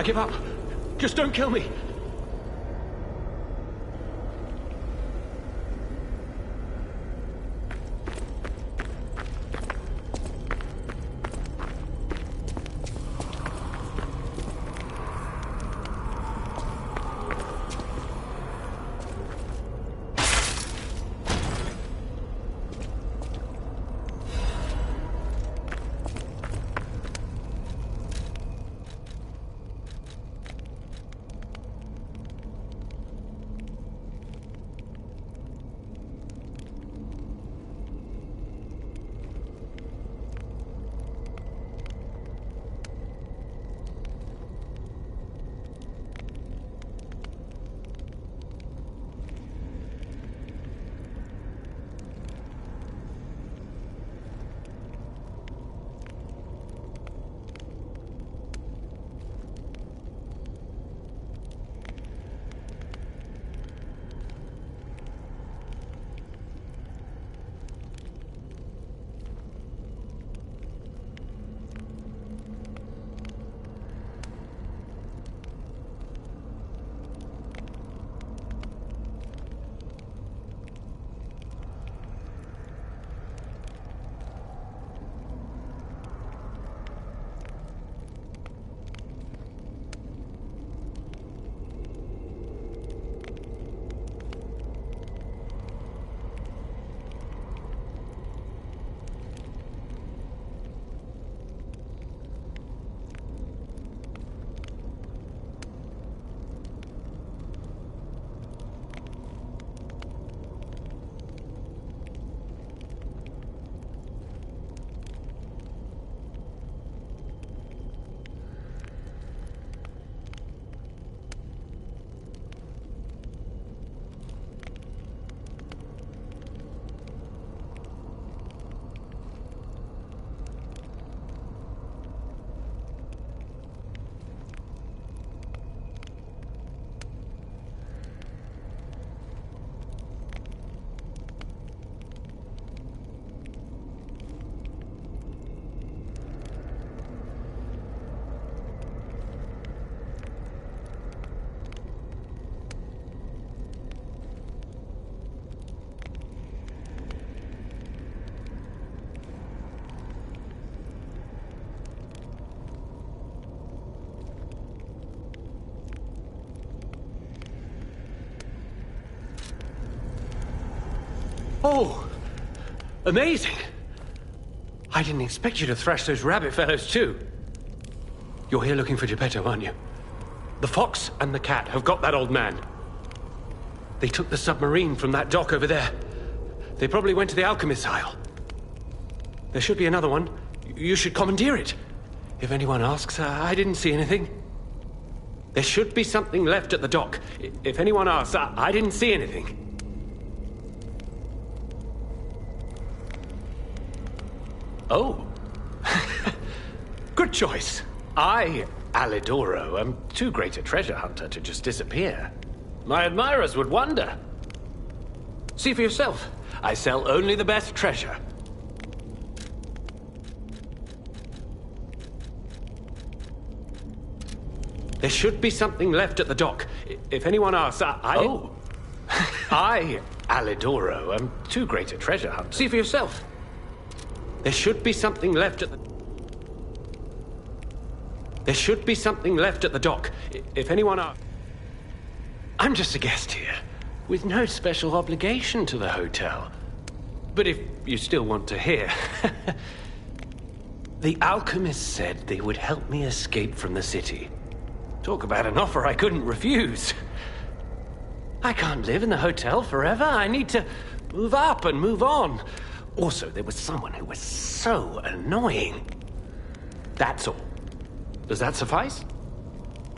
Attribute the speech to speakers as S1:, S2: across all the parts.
S1: I give up. Just don't kill me. Oh, amazing. I didn't expect you to thrash those rabbit fellows too. You're here looking for Geppetto, aren't you? The fox and the cat have got that old man. They took the submarine from that dock over there. They probably went to the Alchemist's Isle. There should be another one. You should commandeer it. If anyone asks, I didn't see anything. There should be something left at the dock. If anyone asks, I didn't see anything. Oh. Good choice. I, Alidoro, am too great a treasure hunter to just disappear. My admirers would wonder. See for yourself. I sell only the best treasure. There should be something left at the dock. If anyone asks, Oh. I, Alidoro, am too great a treasure hunter. See for yourself. There should be something left at the... There should be something left at the dock. If anyone asks... I'm just a guest here, with no special obligation to the hotel. But if you still want to hear... The alchemist said they would help me escape from the city. Talk about an offer I couldn't refuse. I can't live in the hotel forever. I need to move up and move on. Also, there was someone who was so annoying. That's all. Does that suffice?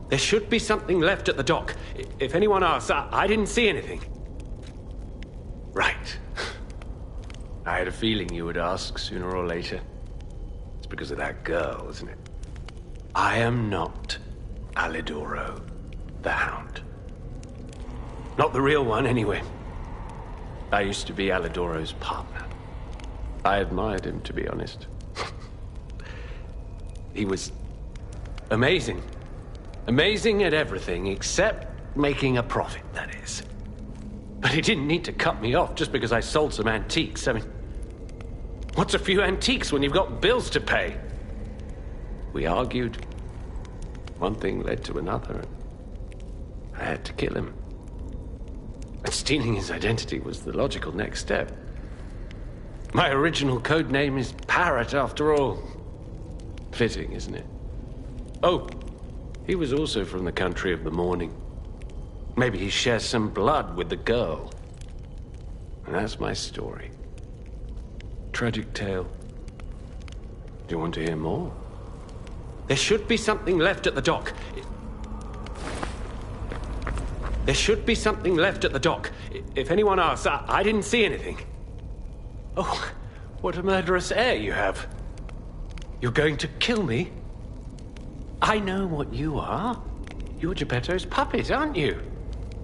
S1: There should be something left at the dock. If anyone asks, I didn't see anything. Right. I had a feeling you would ask sooner or later. It's because of that girl, isn't it? I am not Alidoro, the Hound. Not the real one, anyway. I used to be Alidoro's partner. I admired him, to be honest. He was amazing. Amazing at everything except making a profit, that is. But he didn't need to cut me off just because I sold some antiques. I mean, what's a few antiques when you've got bills to pay? We argued. One thing led to another, and I had to kill him. And stealing his identity was the logical next step. My original code name is Parrot, after all. Fitting, isn't it? Oh, he was also from the country of the morning. Maybe he shares some blood with the girl. And that's my story. Tragic tale. Do you want to hear more? There should be something left at the dock. There should be something left at the dock. If anyone asks, I didn't see anything. Oh, what a murderous air you have. You're going to kill me? I know what you are. You're Geppetto's puppet, aren't you?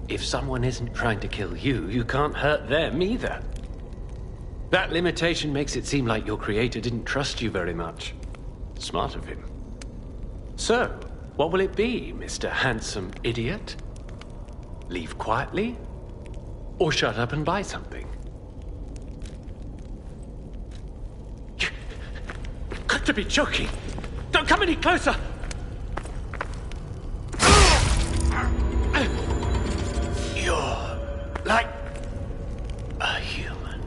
S1: If someone isn't trying to kill you, you can't hurt them either. That limitation makes it seem like your creator didn't trust you very much. Smart of him. So, what will it be, Mr. Handsome Idiot? Leave quietly? Or shut up and buy something? You've got to be joking! Don't come any closer! You're like a human.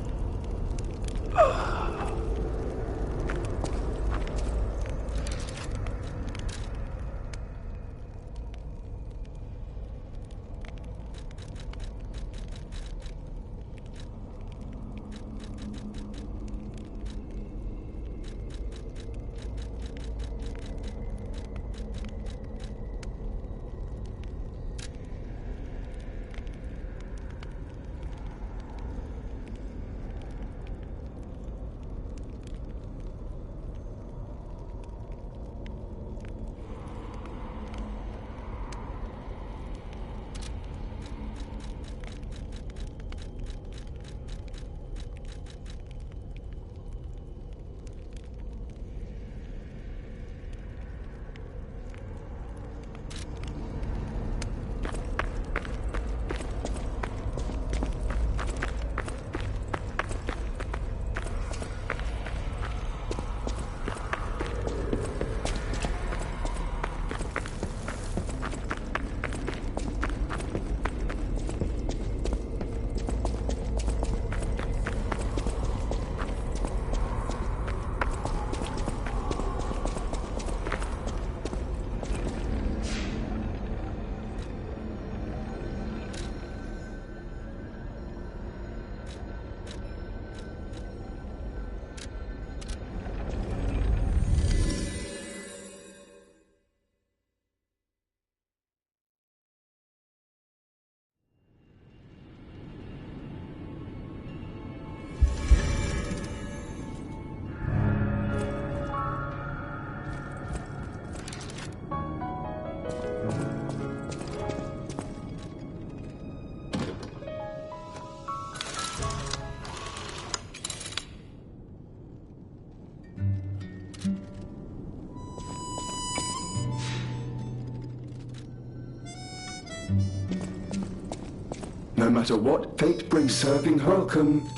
S2: No matter what fate brings serving Holcomb.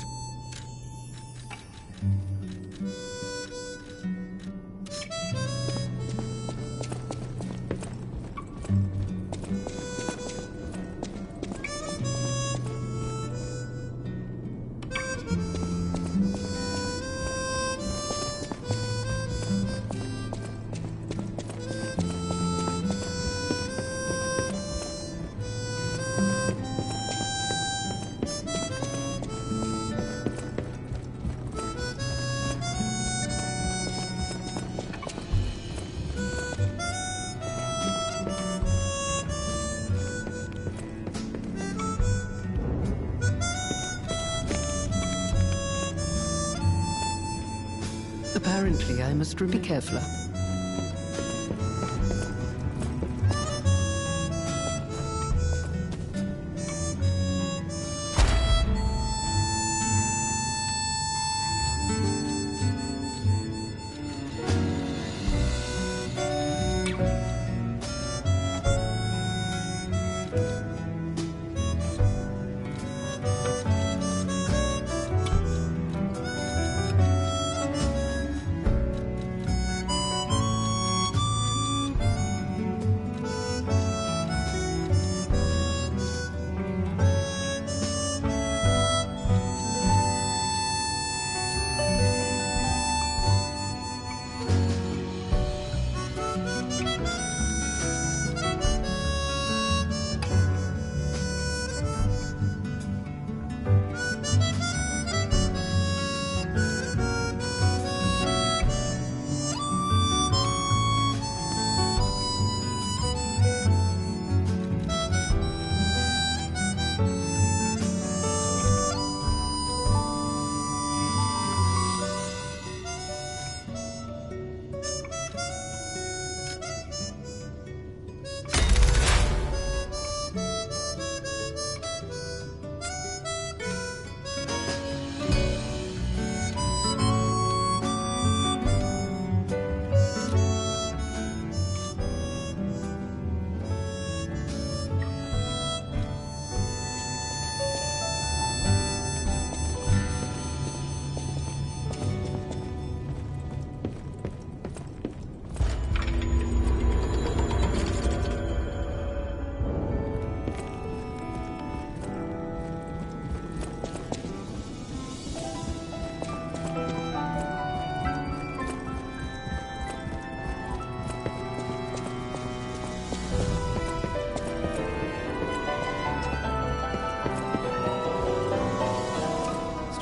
S3: Apparently, I must be careful.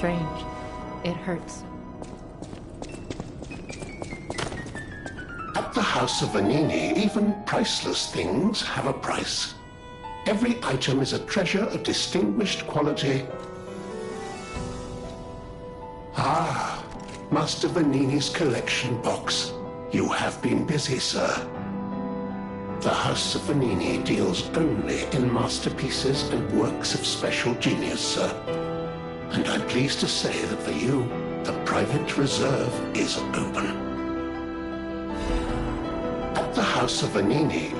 S4: strange. It hurts.
S5: At the House of Vanini, even priceless things have a price. Every item is a treasure of distinguished quality. Ah, Master Vanini's collection box. You have been busy, sir. The House of Vanini deals only in masterpieces and works of special genius, sir. And I'm pleased to say that for you, the private reserve is open. At the House of Vanini,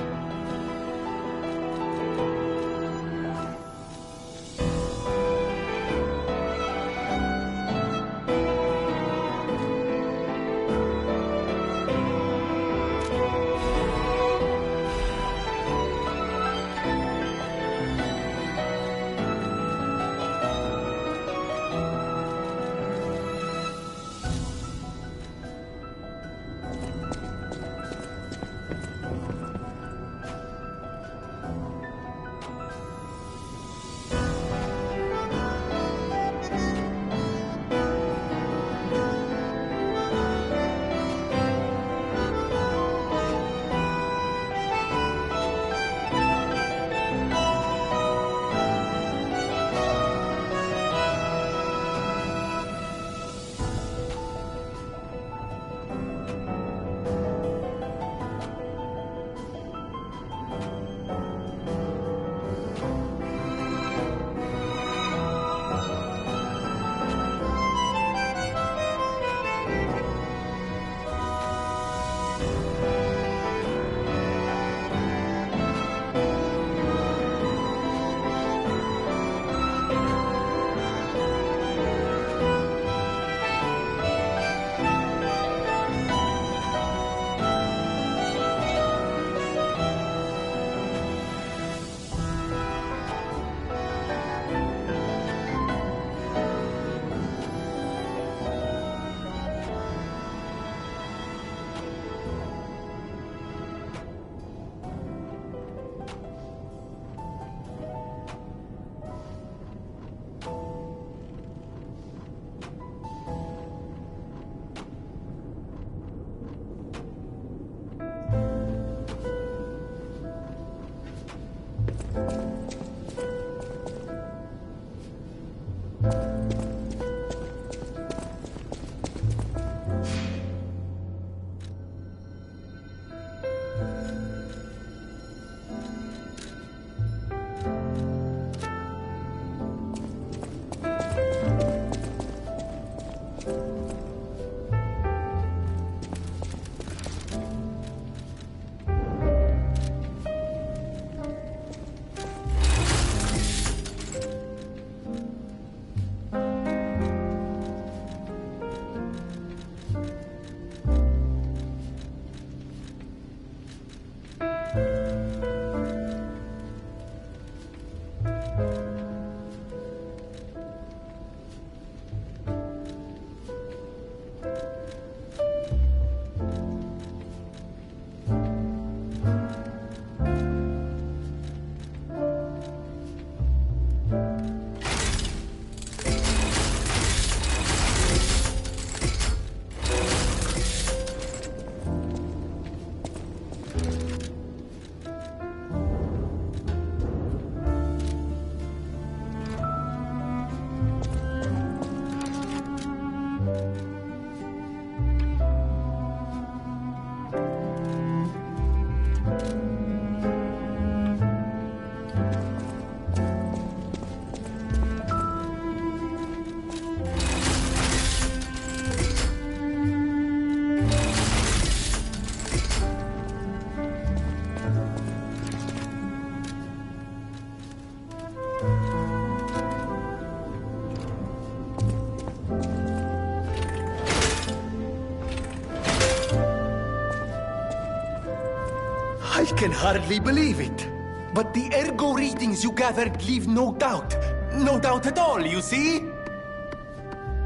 S6: I can hardly believe it. But the ergo readings you gathered leave no doubt. No doubt at all, you see?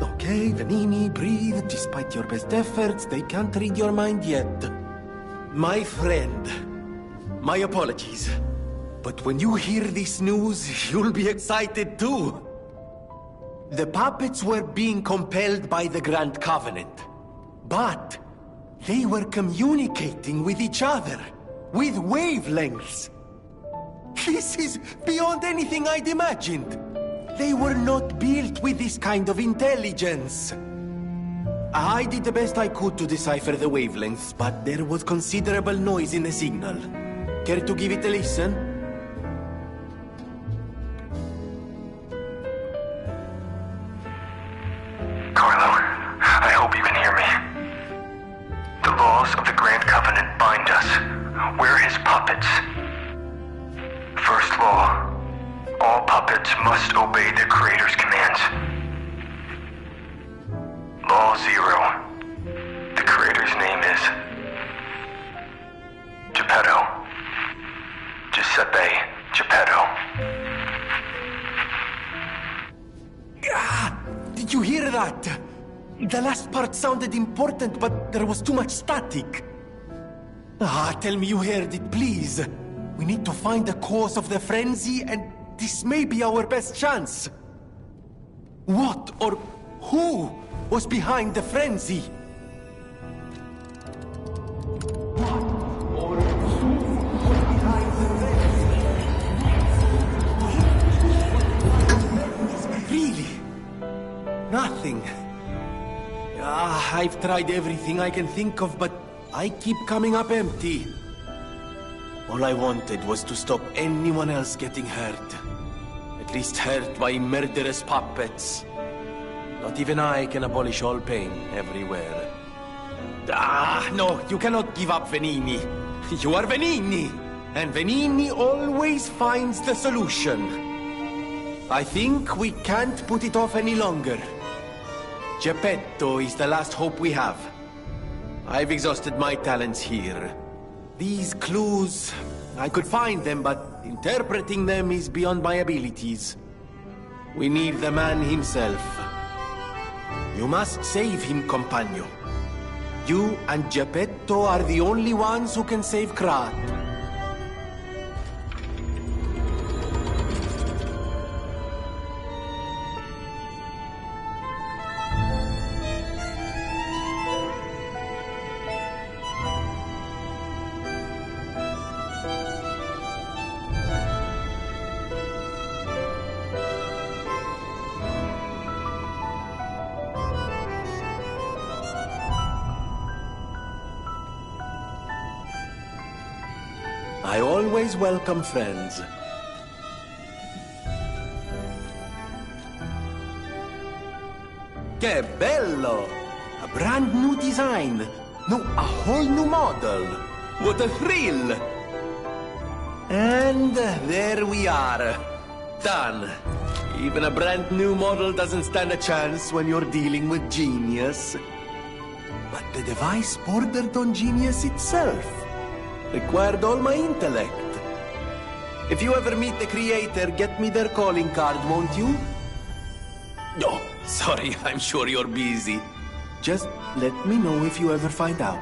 S6: Okay, Vanini, breathe. Despite your best efforts, they can't read your mind yet. My friend, my apologies. But when you hear this news, you'll be excited too. The puppets were being compelled by the Grand Covenant. But they were communicating with each other, with wavelengths. This is beyond anything I'd imagined. They were not built with this kind of intelligence. I did the best I could to decipher the wavelengths, but there was considerable noise in the signal. Care to give it a listen?
S7: Carlo, I hope you can hear me. The laws of the Grand Covenant bind us. We're his puppets. First law, all puppets must obey their creator's commands. Law 0. The creator's name is Geppetto. Giuseppe Geppetto.
S6: Ah, did you hear that? The last part sounded important, but there was too much static. Tell me you heard it, please. We need to find the cause of the frenzy, and this may be our best chance. What or who was behind the frenzy? Really? Nothing. I've tried everything I can think of, but I keep coming up empty. All I wanted was to stop anyone else getting hurt. At least hurt by murderous puppets. Not even I can abolish all pain everywhere. No, you cannot give up, Venini. You are Venini, and Venini always finds the solution. I think we can't put it off any longer. Geppetto is the last hope we have. I've exhausted my talents here. These clues, I could find them, but interpreting them is beyond my abilities. We need the man himself. You must save him, Compagno. You and Geppetto are the only ones who can save Krat. I always welcome friends. Che bello! A brand new design. No, a whole new model. What a thrill! And there we are. Done. Even a brand new model doesn't stand a chance when you're dealing with genius. But the device bordered on genius itself. Required all my intellect. If you ever meet the creator, get me their calling card, won't you? Oh, sorry, I'm sure you're busy. Just let me know if you ever find out.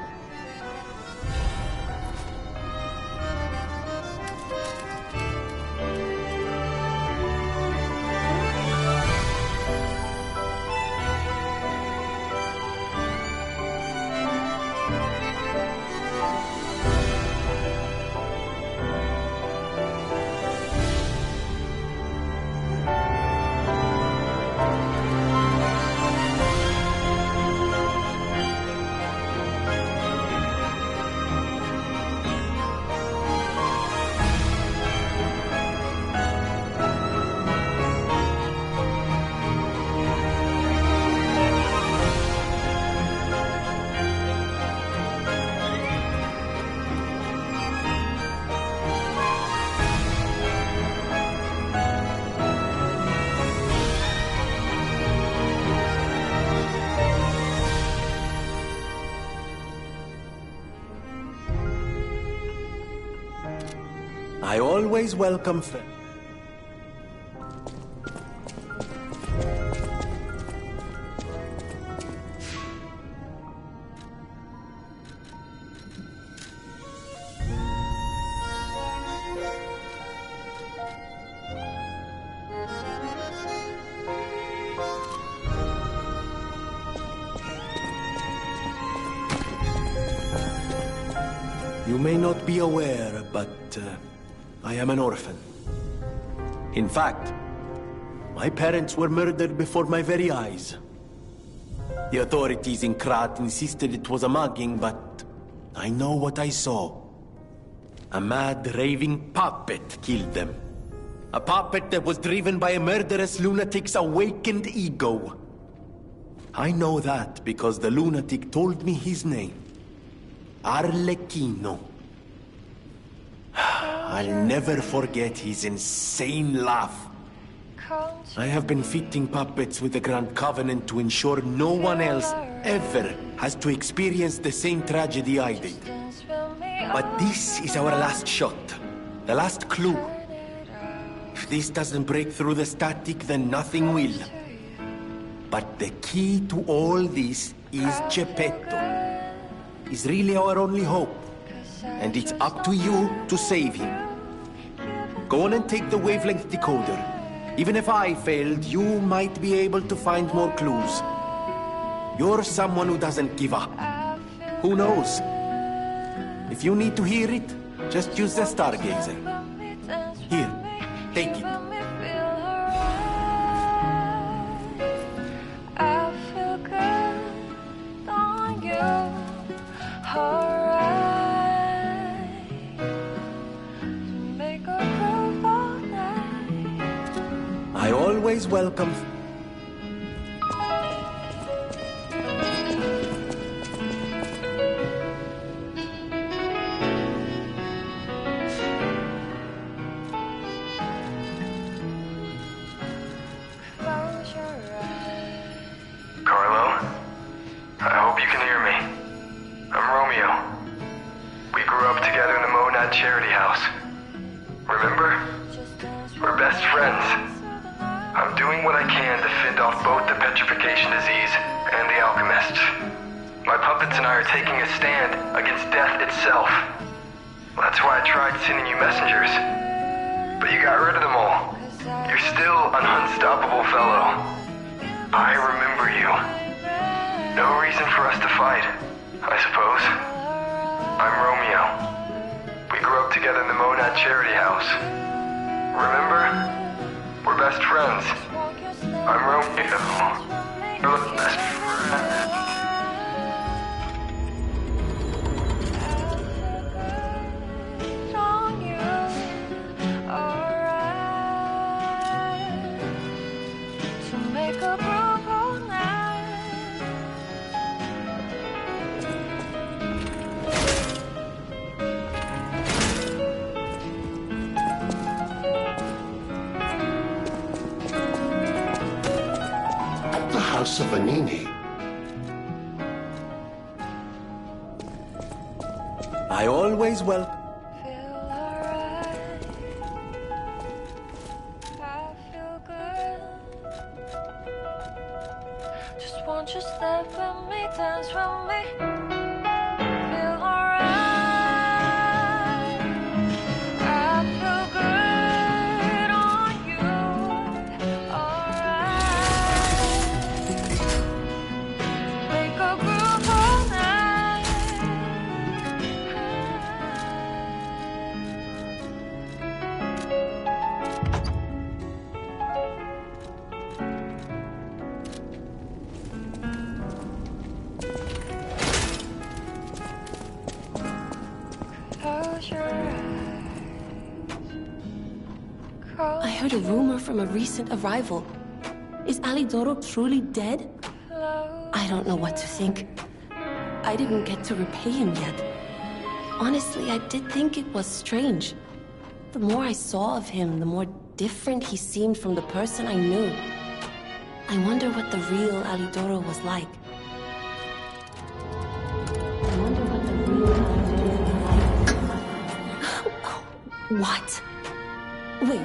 S6: I always welcome friends. You may not be aware, but I am an orphan. In fact, my parents were murdered before my very eyes. The authorities in Krat insisted it was a mugging, but I know what I saw. A mad, raving puppet killed them. A puppet that was driven by a murderous lunatic's awakened ego. I know that because the lunatic told me his name. Arlecchino. I'll never forget his insane laugh. I have been fitting puppets with the Grand Covenant to ensure no one else ever has to experience the same tragedy I did. But this is our last shot. The last clue. If this doesn't break through the static, then nothing will. But the key to all this is Geppetto. He's really our only hope. And it's up to you to save him. Go on and take the wavelength decoder. Even if I failed, you might be able to find more clues. You're someone who doesn't give up. Who knows? If you need to hear it, just use the Stargazer. Here, take it. I always welcome...
S7: Carlo, I hope you can hear me. I'm Romeo. We grew up together in the Monad Charity House. Remember? We're best friends. I'm doing what I can to fend off both the petrification disease and the alchemists. My puppets and I are taking a stand against death itself. That's why I tried sending you messengers. But you got rid of them all. You're still an unstoppable fellow. I remember you. No reason for us to fight, I suppose. I'm Romeo. We grew up together in the Monad Charity House. Remember? We're best friends. I'm Romeo. We're best friends.
S5: House of Vanini.
S6: I always welcome...
S8: Just want you to step with me, dance with me. Feel alright. I feel good on you. Alright. Make a groove all night.
S4: I heard a rumor from a recent arrival. Is Alidoro truly dead? I don't know what to think. I didn't get to repay him yet. Honestly, I did think it was strange. The more I saw of him, the more different he seemed from the person I knew. I wonder what the real Alidoro was like. What? Wait,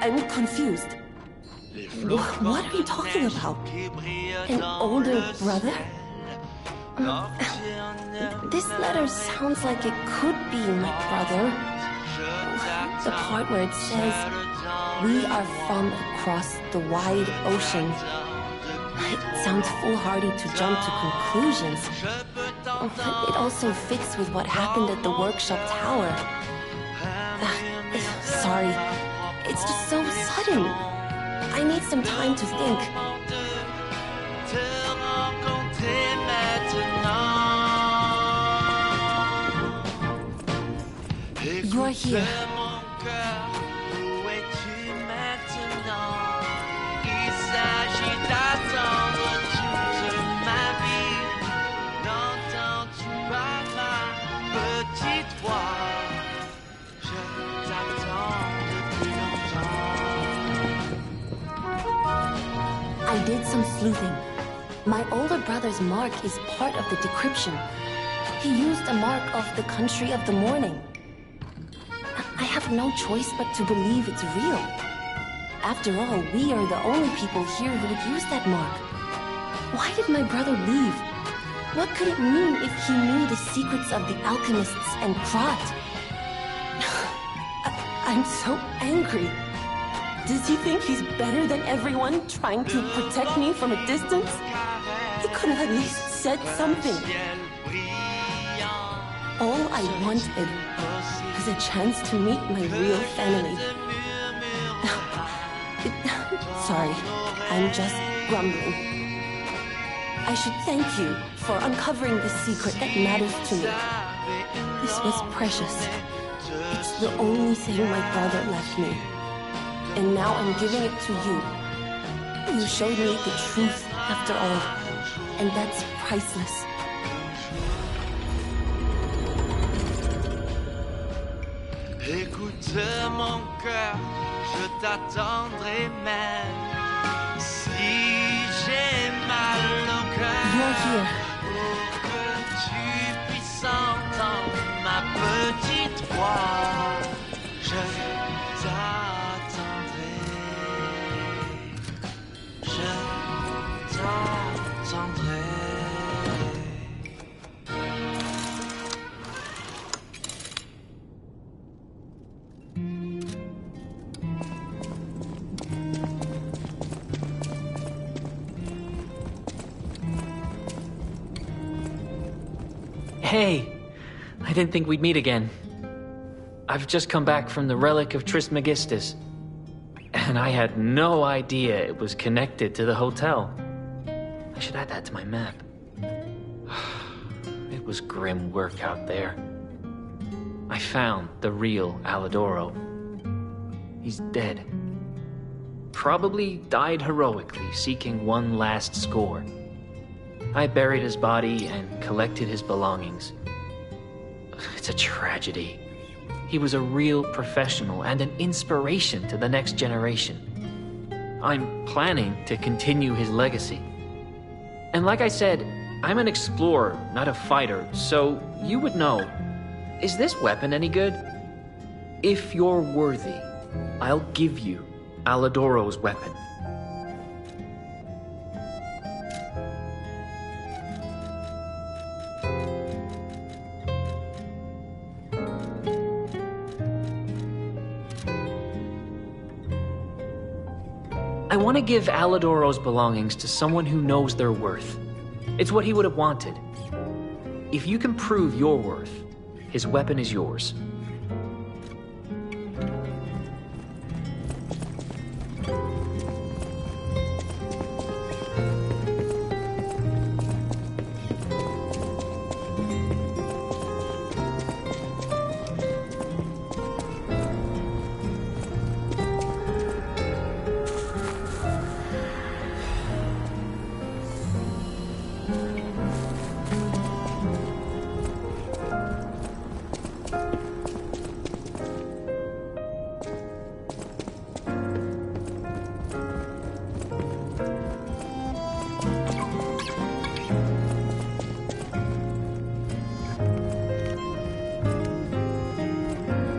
S4: I'm confused. What are you talking about? An older brother? This letter sounds like it could be my brother. The part where it says, "We are from across the wide ocean." It sounds foolhardy to jump to conclusions. But it also fits with what happened at the workshop tower. Sorry. It's just so sudden. I need some time to think. You're here. I did some sleuthing. My older brother's mark is part of the decryption. He used a mark of the country of the morning. I have no choice but to believe it's real. After all, we are the only people here who would use that mark. Why did my brother leave? What could it mean if he knew the secrets of the alchemists and Krat? I'm so angry. Does he think he's better than everyone, trying to protect me from a distance? He could have at least said something. All I wanted was a chance to meet my real family. Sorry, I'm just grumbling. I should thank you for uncovering the secret that matters to me. This was precious. It's the only thing my brother left me. And now I'm giving it to you. You showed me the truth after all, and that's priceless.
S9: Écoute mon cœur, je t'attendrai même si j'ai mal au cœur.
S4: You're here.
S9: Pour que tu puisses entendre ma petite voix, je t'attendrai. Je t'attendrai.
S10: Hey, I didn't think we'd meet again. I've just come back from the relic of Trismegistus, and I had no idea it was connected to the hotel. I should add that to my map. It was grim work out there. I found the real Alidoro. He's dead. Probably died heroically, seeking one last score. I buried his body and collected his belongings. It's a tragedy. He was a real professional and an inspiration to the next generation. I'm planning to continue his legacy. And like I said, I'm an explorer, not a fighter, so you would know. Is this weapon any good? If you're worthy, I'll give you Alidoro's weapon. I want to give Alidoro's belongings to someone who knows their worth. It's what he would have wanted. If you can prove your worth, his weapon is yours.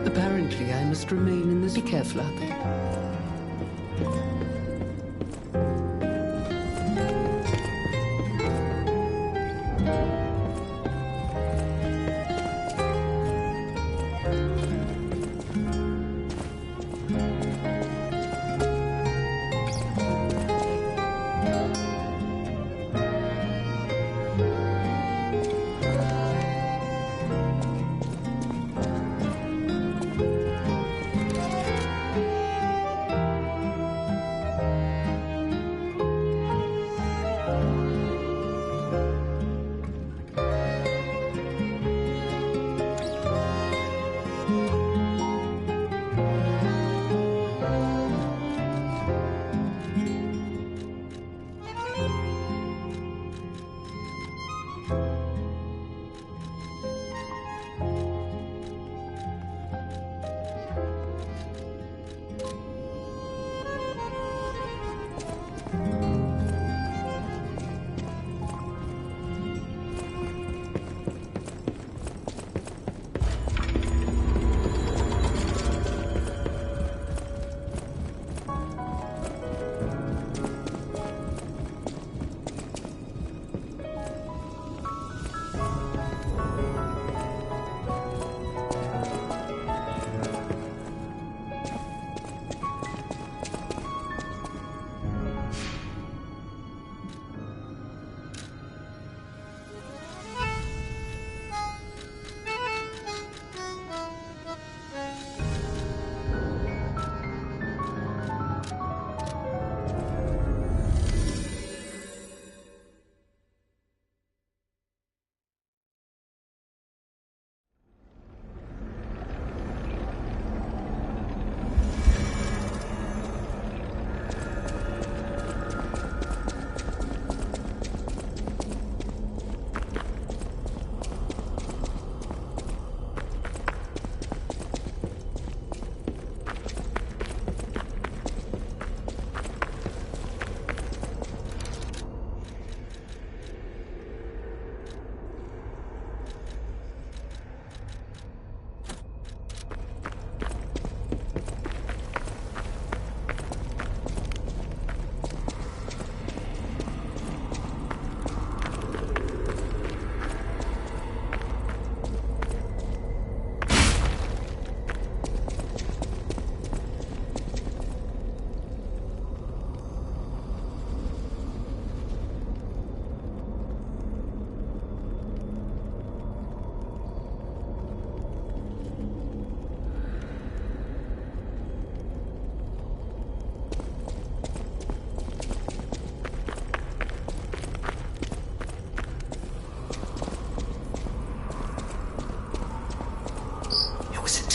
S3: Apparently, I must remain in this. Be careful out there.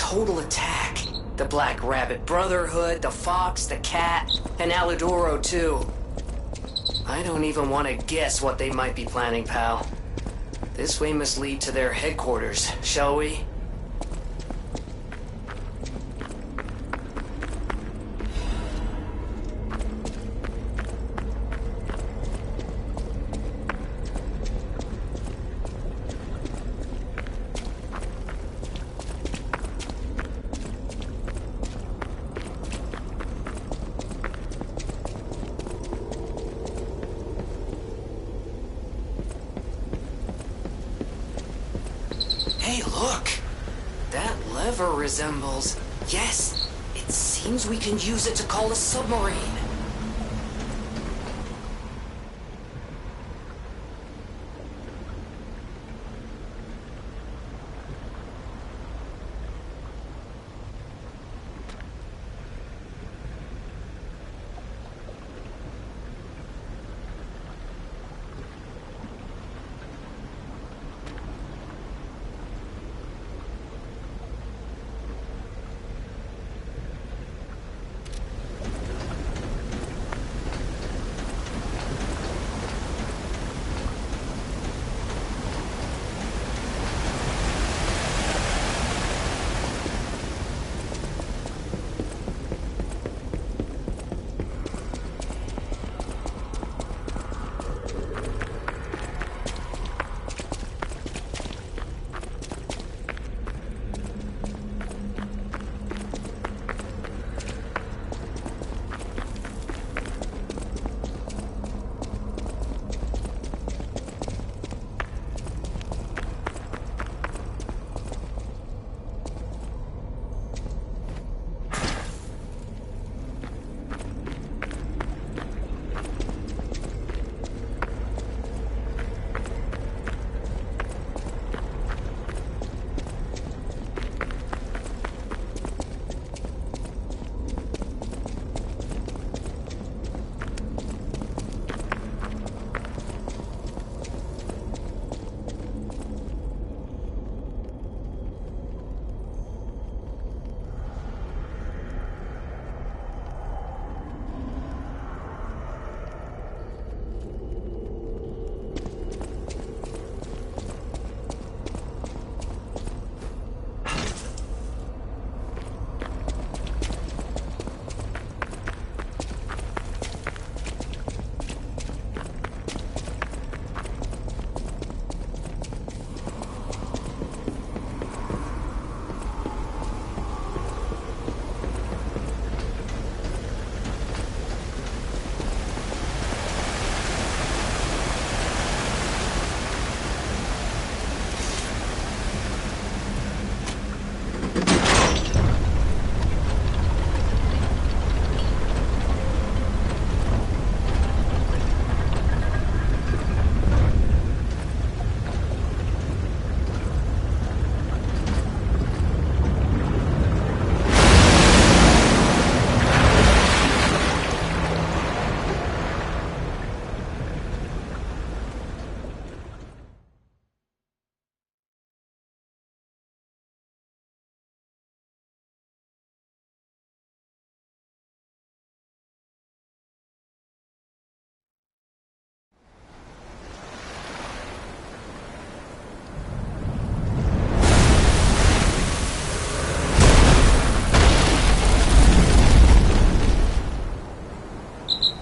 S11: total attack. The Black Rabbit Brotherhood, the Fox, the Cat, and Alidoro too. I don't even want to guess what they might be planning, pal. This way must lead to their headquarters, shall we? Hey, look! That lever resembles... Yes, it seems we can use it to call a submarine.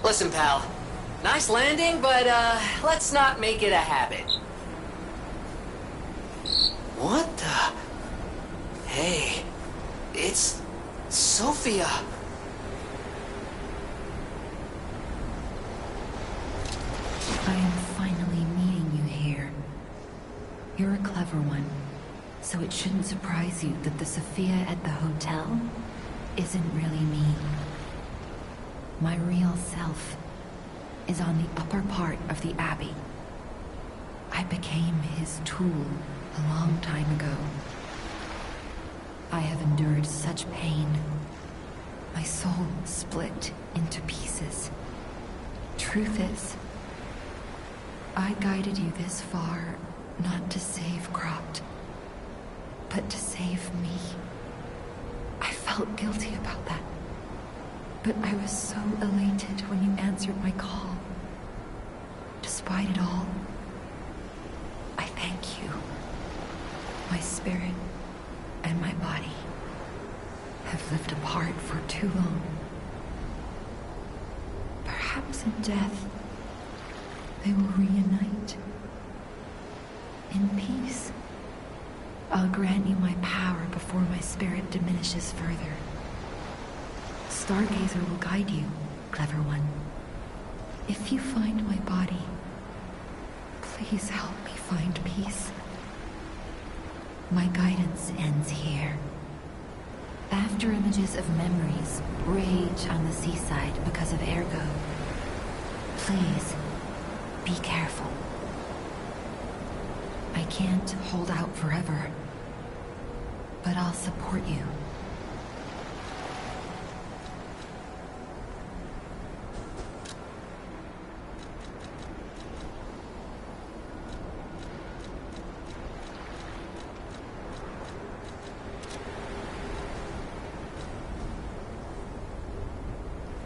S11: Listen, pal. Nice landing, but, let's not make it a habit. What the... Hey, it's... Sophia.
S12: I am finally meeting you here. You're a clever one, so it shouldn't surprise you that the Sophia at the hotel isn't really me. My real self is on the upper part of the Abbey. I became his tool a long time ago. I have endured such pain. My soul split into pieces. Truth is, I guided you this far not to save Cropt, but to save me. I felt guilty about that. But I was so elated when you answered my call. Despite it all, I thank you. My spirit and my body have lived apart for too long. Perhaps in death, they will reunite. In peace, I'll grant you my power before my spirit diminishes further. Stargazer will guide you, clever one. If you find my body, please help me find peace. My guidance ends here. After images of memories rage on the seaside because of Ergo, please be careful. I can't hold out forever, but I'll support you.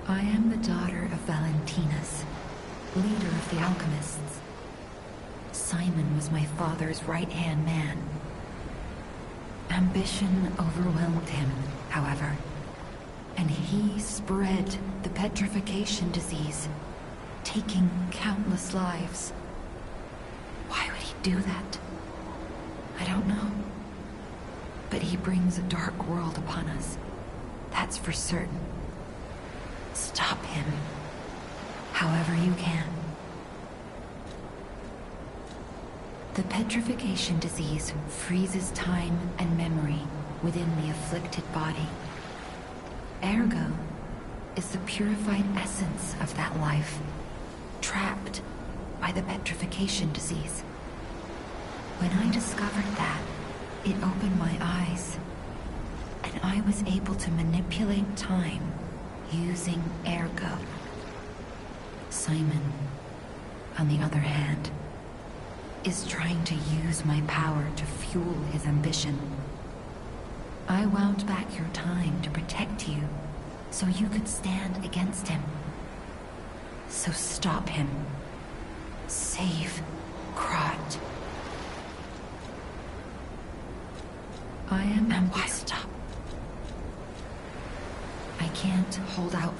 S12: I am the daughter of Valentinus, leader of the alchemists. Simon was my father's right-hand man. Ambition overwhelmed him, however, and he spread the petrification disease, taking countless lives. Why would he do that? I don't know. But he brings a dark world upon us. That's for certain. Stop him, however you can. The petrification disease freezes time and memory within the afflicted body. Ergo is the purified essence of that life, trapped by the petrification disease. When I discovered that, it opened my eyes, and I was able to manipulate time using Ergo. Simon, on the other hand, is trying to use my power to fuel his ambition. I wound back your time to protect you, so you could stand against him. So stop him. Save Krat. I am and why stop? I can't hold out.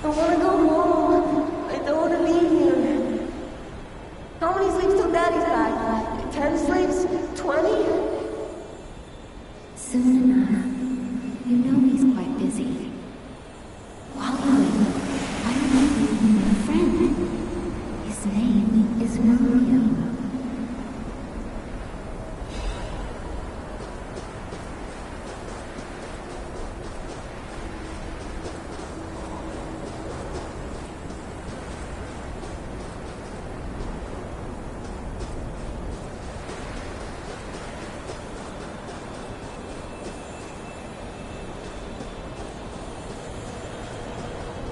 S13: I want to go home. I don't want to be here. How many sleeps till Daddy's back? 10 sleeps? 20?
S12: Soon enough. You know he's quite busy. While you wait, why don't you leave me a friend? His name is Mario.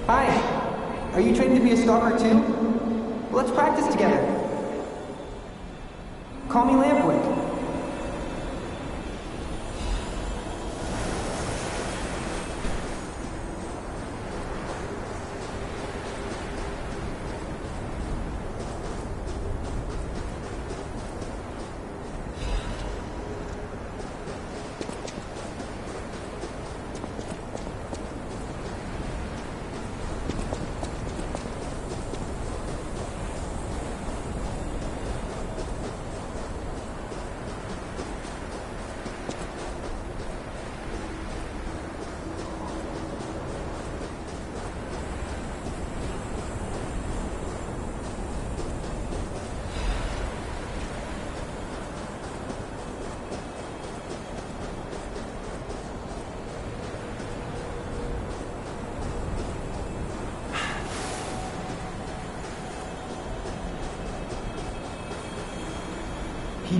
S14: Hi. Are you trained to be a stalker too? Let's practice together. Call me Lampwick.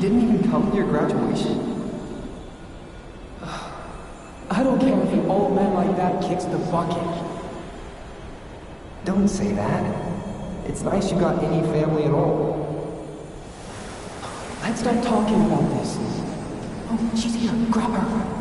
S14: didn't even come to your graduation? I don't care if an old man like that kicks the bucket. Don't say that. It's nice you got any family at all. Let's stop talking about this. Oh, she's here. Grab her.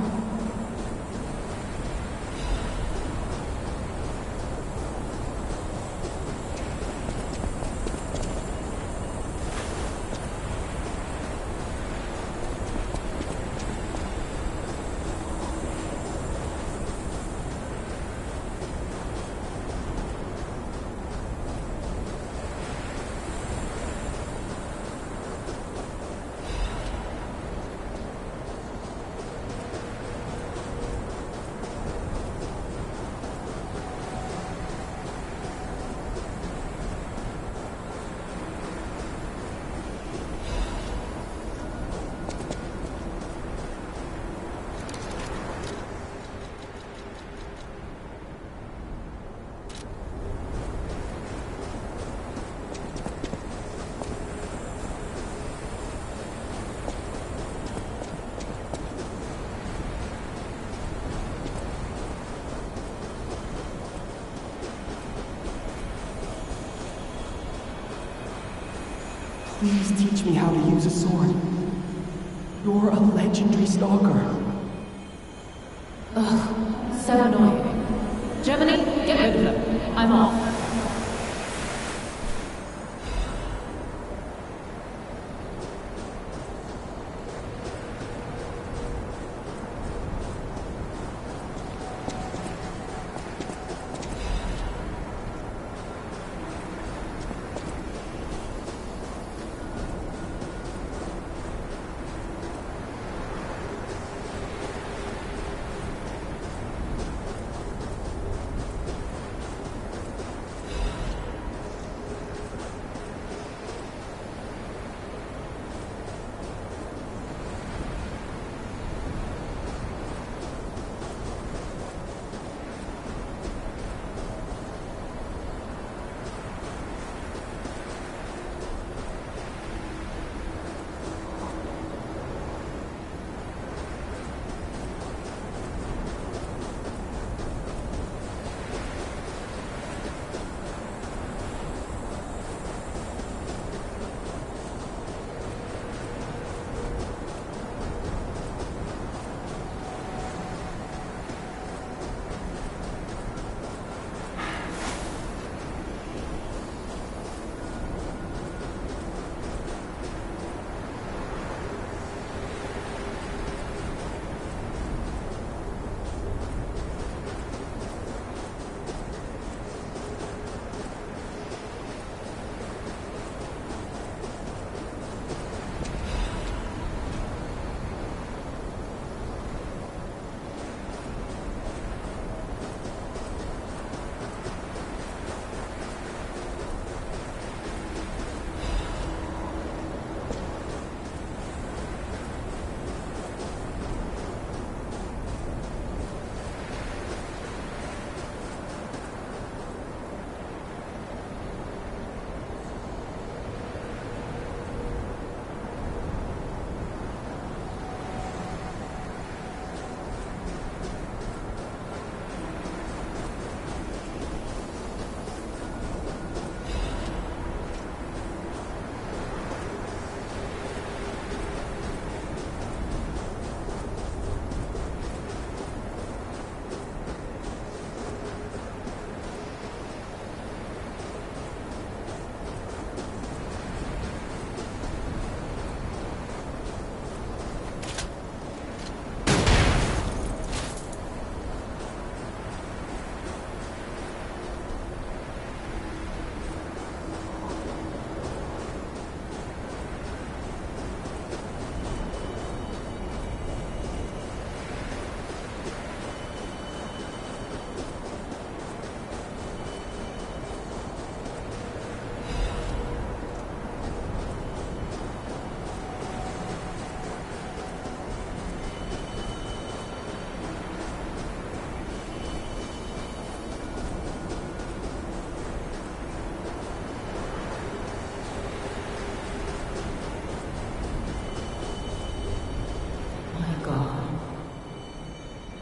S14: Please teach me how to use a sword. You're a legendary stalker.
S15: Ugh, so annoying. Germany, get rid of them. I'm off.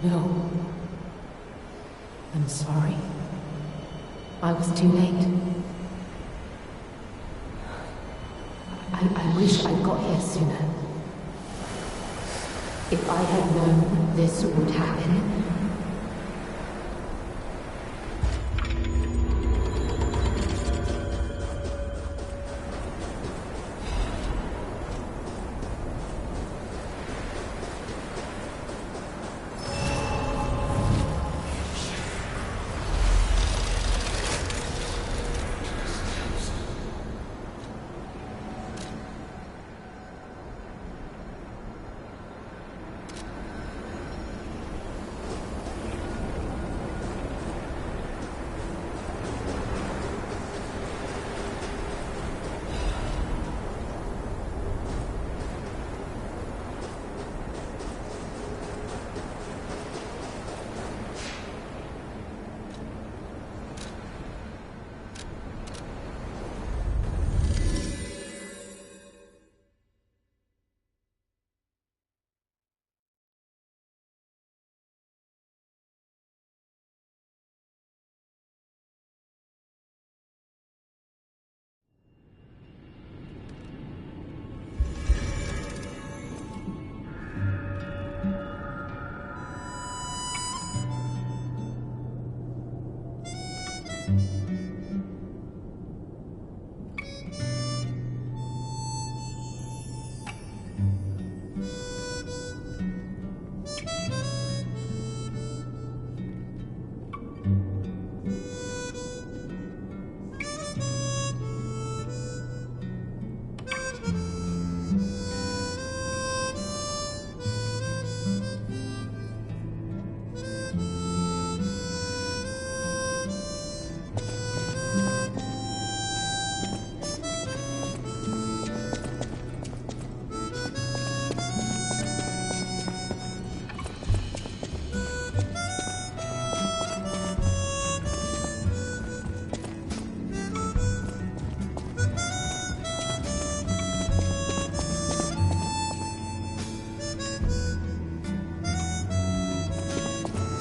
S15: No. I'm sorry. I was too late. I wish I got here sooner. If I had known this would happen...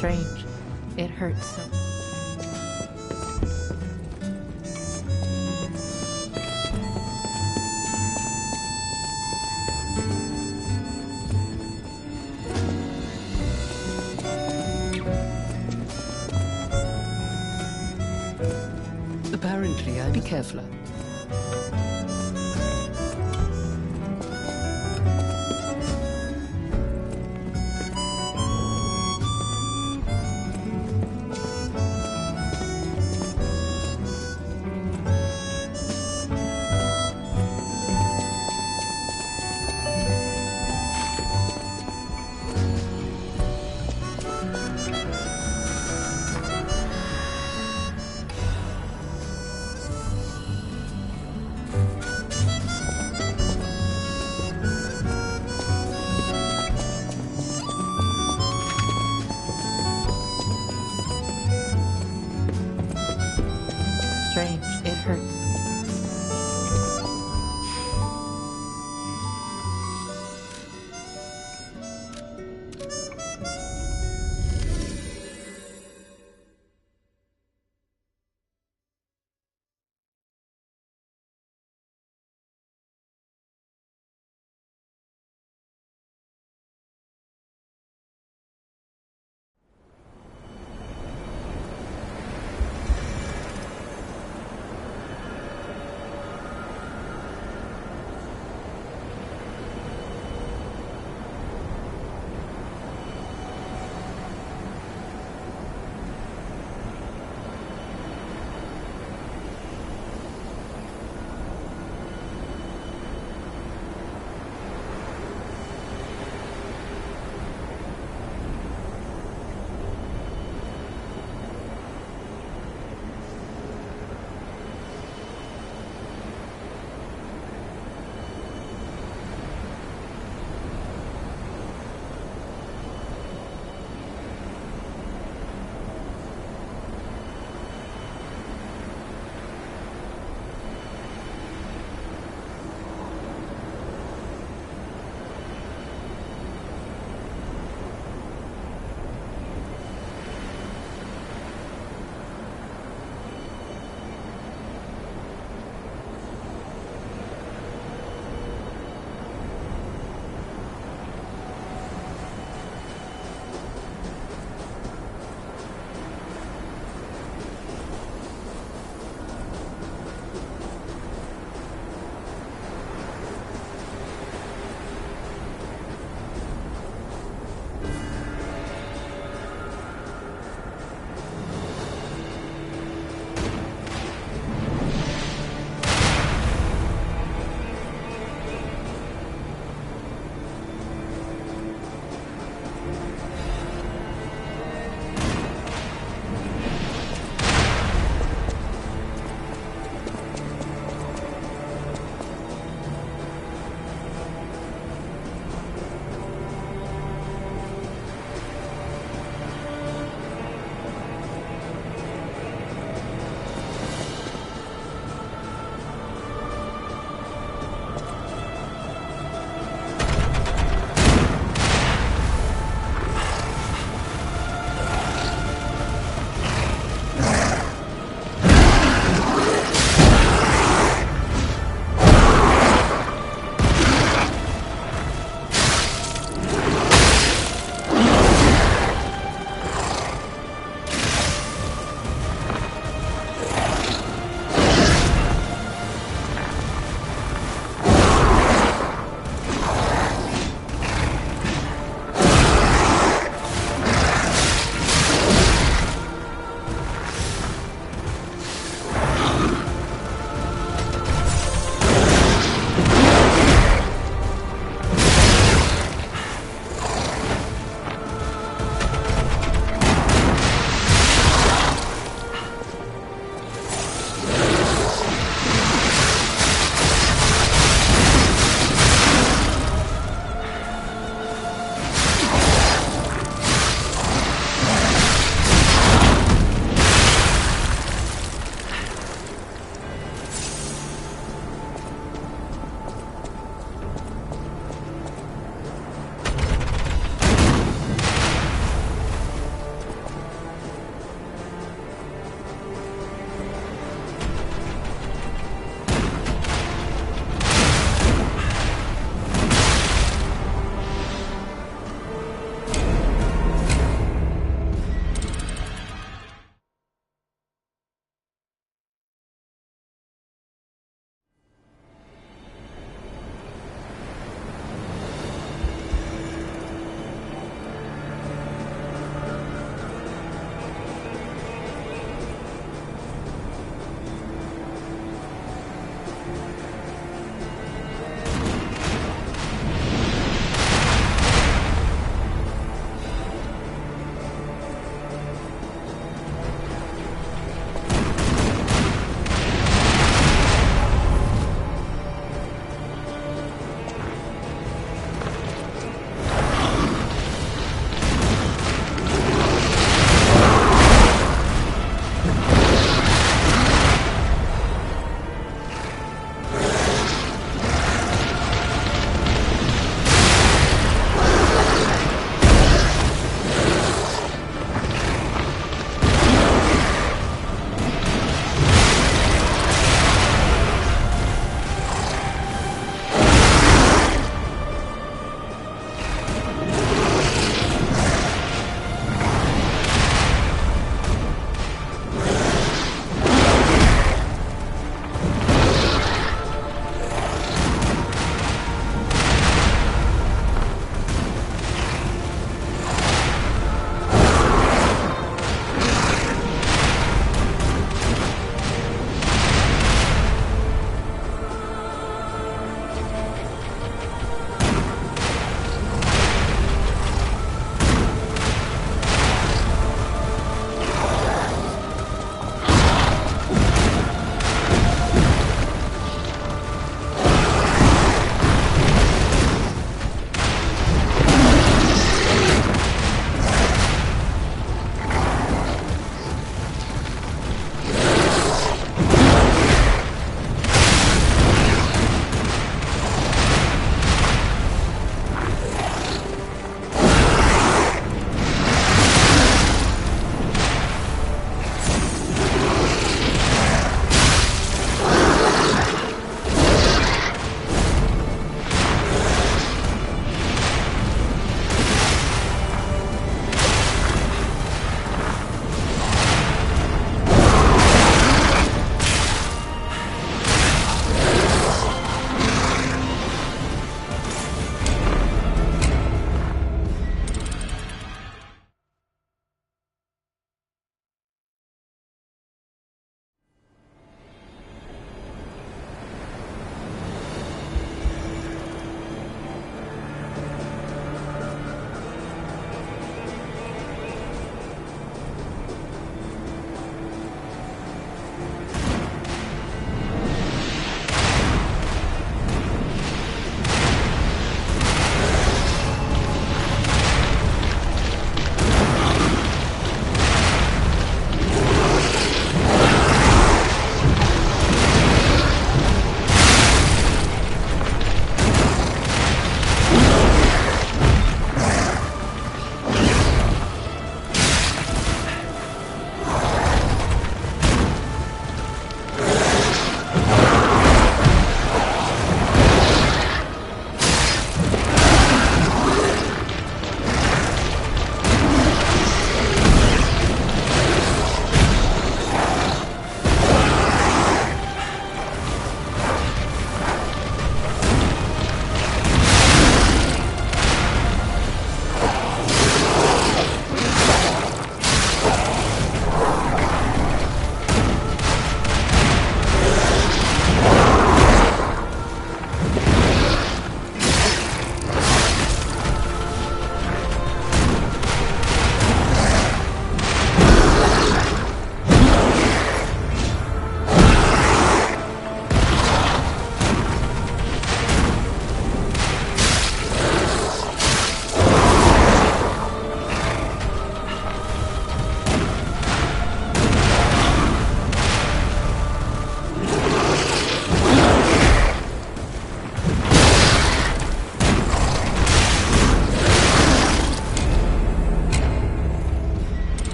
S15: Strange. It hurts so.
S3: Apparently, be careful.